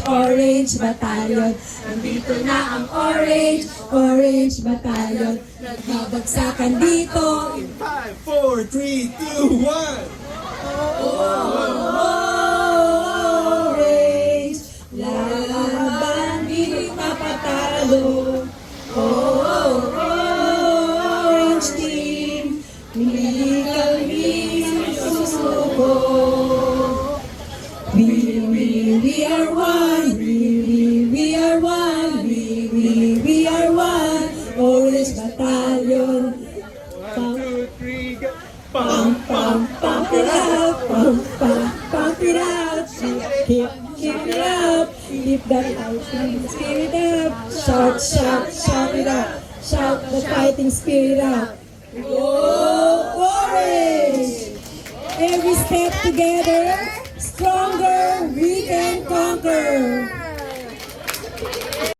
Orange Battalion. Nandito na ang Orange Battalion. Nagbabagsakan dito. 5, 4, 3, 2, 1. Orange, laban di mapatalo. Orange team, hindi kami susuko. We are one, we are one, we are one. Orange Battalion. 1, 2, 3, go. Pump it up, pump it up. Keep it up, keep that fighting spirit up. Shout it up, shout the fighting spirit up. Go Orange! Every step together, stronger we can conquer.